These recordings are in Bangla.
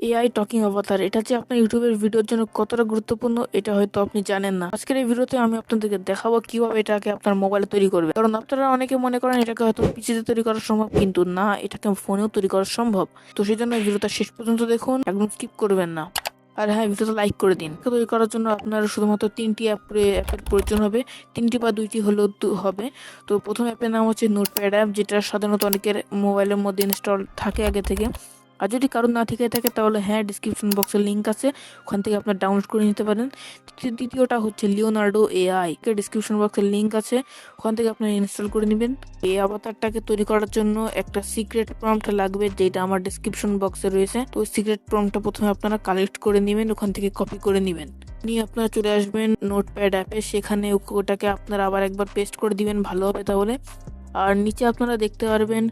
এআই টকিং অবতার এটা যে আপনার ইউটিউবের ভিডিওর জন্য কতটা গুরুত্বপূর্ণ এটা হয়তো আপনি জানেন না। আজকের এই ভিডিওতে আমি আপনাদেরকে দেখাবো কিভাবে এটাকে আপনার মোবাইলে তৈরি করবে। কারণ আপনারা অনেকে মনে করেন এটাকে হয়তো পিসিতে তৈরি করা সম্ভব, কিন্তু না, এটাকে ফোনেও তৈরি করা সম্ভব। তো সেই জন্য এই ভিডিওটা শেষ পর্যন্ত দেখুন, একদম স্কিপ করবেন না। আর হ্যাঁ, ভিডিওটা লাইক করে দিন। তৈরি করার জন্য আপনার শুধুমাত্র তিনটি অ্যাপের প্রয়োজন হবে, তিনটি বা দুইটি হলেও হবে। তো প্রথম অ্যাপের নাম হচ্ছে নোটপ্যাড অ্যাপ, যেটা সাধারণত অনেকের মোবাইলের মধ্যে ইনস্টল থাকে আগে থেকে। আর যদি কারোর না থেকে থাকে তাহলে হ্যাঁ, ডিসক্রিপশন বক্সে লিঙ্ক আছে, ওখান থেকে আপনার ডাউনলোড করে নিতে পারেন। দ্বিতীয়টা হচ্ছে লিওনার্ডো এআই, ডিসক্রিপশন বক্সে লিঙ্ক আছে, ওখান থেকে আপনারা ইনস্টল করে নেবেন। এই অবতারটাকে তৈরি করার জন্য একটা সিক্রেট প্রম্পট লাগবে, যেটা আমার ডিসক্রিপশন বক্সে রয়েছে। তো সিক্রেট প্রম্পটটা প্রথমে আপনারা কালেক্ট করে নেবেন, ওখান থেকে কপি করে নেবেন, নিয়ে আপনারা চলে আসবেন নোটপ্যাড অ্যাপে। সেখানে ওটাকে আপনারা আবার একবার পেস্ট করে দিবেন ভালো হবে তাহলে। আর নিচে আপনারা দেখতে পারবেন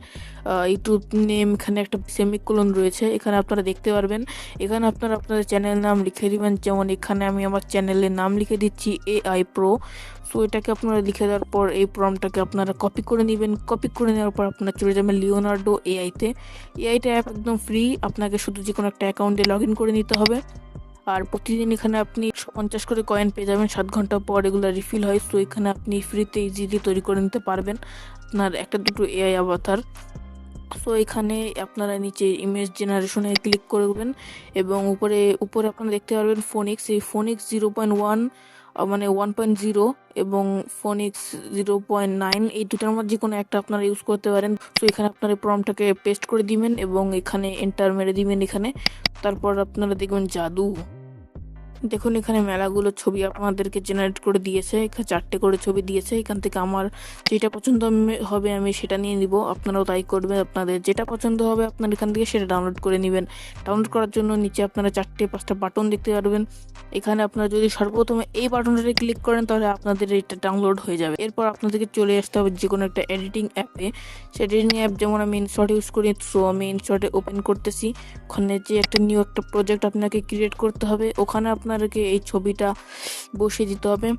ইউটিউব নেম, এখানে একটা সেমিকোলন রয়েছে, এখানে আপনারা দেখতে পারবেন। এখানে আপনারা আপনাদের চ্যানেলের নাম লিখে দিবেন, যেমন এখানে আমি আমার চ্যানেলের নাম লিখে দিচ্ছি এআই প্রো। সো এটাকে আপনারা লিখে দেওয়ার পর এই প্রম্পটটাকে আপনারা কপি করে নেবেন। কপি করে নেওয়ার পর আপনারা চলে যাবেন লিওনার্ডো এআইতে। এআইটা অ্যাপ একদম ফ্রি, আপনাকে শুধু যে কোনো একটা অ্যাকাউন্টে লগ ইন করে নিতে হবে। আর প্রতিদিন এখানে আপনি 50 করে কয়েন পেয়ে যাবেন, 7 ঘন্টা পর এগুলো রিফিল হয়। সো এখানে আপনি ফ্রিতে ইজিলি তৈরি করে নিতে পারবেন আপনার একটা দুটো এআই অবতার। সো এখানে আপনারা নিচে ইমেজ জেনারেশনে ক্লিক করবেন এবং উপরে উপরে আপনারা দেখতে পারবেন ফোনিক্স। এই ফোনিক্স 0.1 মানে 1.0 এবং ফোনিক্স 0.9, এই দুটার মধ্যে যে কোনো একটা আপনারা ইউজ করতে পারেন। তো এখানে আপনারা প্রম্পটটাকে পেস্ট করে দিবেন এবং এখানে এন্টার মেরে দিবেন এখানে। তারপর আপনারা দেখবেন জাদু, দেখুন এখানে মেলাগুলো ছবি আপনাদেরকে জেনারেট করে দিয়েছে। এখানে 4টে করে ছবি দিয়েছে, এখান থেকে আমার যেটা পছন্দ হবে আমি সেটা নিয়ে নিব। আপনারাও তাই করবেন, আপনাদের যেটা পছন্দ হবে আপনার এখান থেকে সেটা ডাউনলোড করে নেবেন। ডাউনলোড করার জন্য নিচে আপনারা 4-5টা বাটন দেখতে পারবেন। এখানে আপনারা যদি সর্বপ্রথমে এই বাটনটাতে ক্লিক করেন তাহলে আপনাদের এটা ডাউনলোড হয়ে যাবে। এরপর আপনাদেরকে চলে আসতে হবে যে কোনো একটা এডিটিং অ্যাপে। সে এডিটিং অ্যাপ যেমন আমি ইনশট ইউজ করি, সো আমি ইনশটে ওপেন করতেছি। ওখানে যে একটা নিউ একটা প্রজেক্ট আপনাকে ক্রিয়েট করতে হবে, ওখানে আপনাকে এই ছবিটা বসিয়ে দিতে হবে।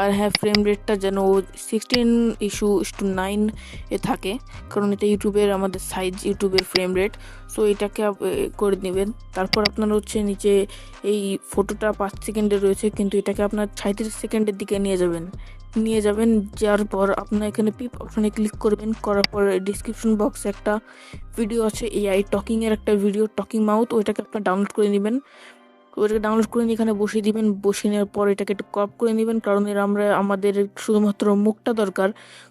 আর হ্যাঁ, ফ্রেম রেটটা যেন 16:9 এ থাকে, কারণ এটা ইউটিউবের আমাদের সাইজ, ইউটিউবের ফ্রেম রেট। সো এটাকে করে নেবেন। তারপর আপনার হচ্ছে নিচে এই ফটোটা 5 সেকেন্ডে রয়েছে, কিন্তু এটাকে আপনার 37 সেকেন্ডের দিকে নিয়ে যাবেন। যাওয়ার পর আপনার এখানে পিপ অপশনে ক্লিক করবেন। করার পর ডিসক্রিপশন বক্সে একটা ভিডিও আছে এআই টকিংয়ের একটা ভিডিও, টকিং মাউথ, ওইটাকে আপনার ডাউনলোড করে নেবেন। ওইটাকে ডাউনলোড করে নিয়ে এখানে বসিয়ে দিবেন। বসিয়ে নেওয়ার পর এটাকে একটু ক্রপ করে নেবেন, কারণ আমাদের শুধুমাত্র মুখটা দরকার।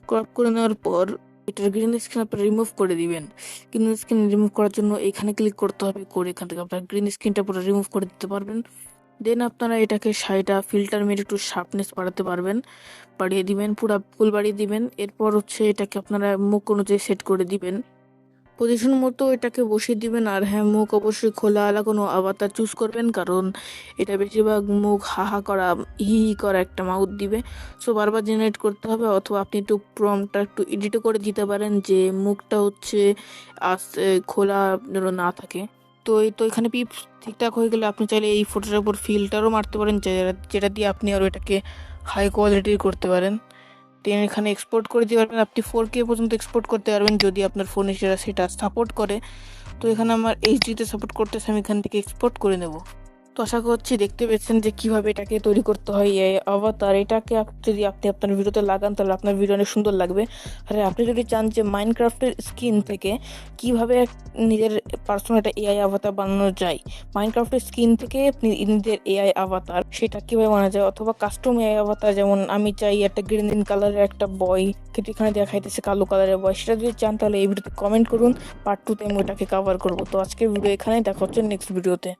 ক্রপ করে নেওয়ার পর এটার গ্রিন স্ক্রিন আপনার রিমুভ করে দিবেন। গ্রিন স্ক্রিন রিমুভ করার জন্য এখানে ক্লিক করতে হবে, করে এখান থেকে আপনার গ্রিন স্ক্রিনটা পুরো রিমুভ করে দিতে পারবেন। দেন আপনারা এটাকে সাইডা ফিল্টার মেরে একটু শার্পনেস বাড়িয়ে দিবেন, পুরো ফুল বাড়িয়ে দিবেন। এরপর হচ্ছে এটাকে আপনারা মুখ অনুযায়ী সেট করে দিবেন, পজিশন মতো এটাকে বসিয়ে দিবেন। আর হ্যাঁ, মুখ অবশ্যই খোলাওয়ালা কোনো আভাতার চুজ করবেন, কারণ এটা বেশিরভাগ মুখ হাহা করা, হি হি করা একটা মাউথ দিবে। সো বারবার জেনারেট করতে হবে, অথবা আপনি একটু প্রম্পটটা একটু এডিটও করে দিতে পারেন যে মুখটা হচ্ছে খোলা যেন না থাকে। তো এখানে পিপ ঠিকঠাক হয়ে গেলে আপনি চাইলে এই ফটোটার উপর ফিল্টারও মারতে পারেন, যেটা দিয়ে আপনি আরও এটাকে হাই কোয়ালিটির করতে পারেন। দেন এখানে এক্সপোর্ট করে দিতে পারবেন, আপনি 4K পর্যন্ত এক্সপোর্ট করতে পারবেন যদি আপনার ফোনে সেটা সাপোর্ট করে। তো এখানে আমার এইচডিতে সাপোর্ট করতেছে, আমি এখান থেকে এক্সপোর্ট করে নেব। তো আশা করছি দেখতে পেয়েছেন যে কিভাবে এটাকে তৈরি করতে হয় এই অবতার। এটাকে যদি আপনি আপনার ভিডিওতে লাগান তাহলে আপনার ভিডিও অনেক সুন্দর লাগবে। আর আপনি যদি চান যে মাইনক্রাফটের স্কিন থেকে কিভাবে নিজের পার্সোনাল একটা এআই অবতার বানানো যায়, মাইনক্রাফটের স্কিন থেকে আপনি নিজের এআই অবতার সেটা কিভাবে বানানো যায়, অথবা কাস্টম এআই অবতার, যেমন আমি চাই একটা গ্রিন কালারের একটা বয়, কিন্তু এখানে দেখাইতেছে কালো কালারের বয়, সেটা যদি চান তাহলে এই ভিডিওতে কমেন্ট করুন। পার্ট 2তে আমি ওটাকে কভার করবো। তো আজকের ভিডিও এখানেই, দেখা হচ্ছে নেক্সট ভিডিওতে।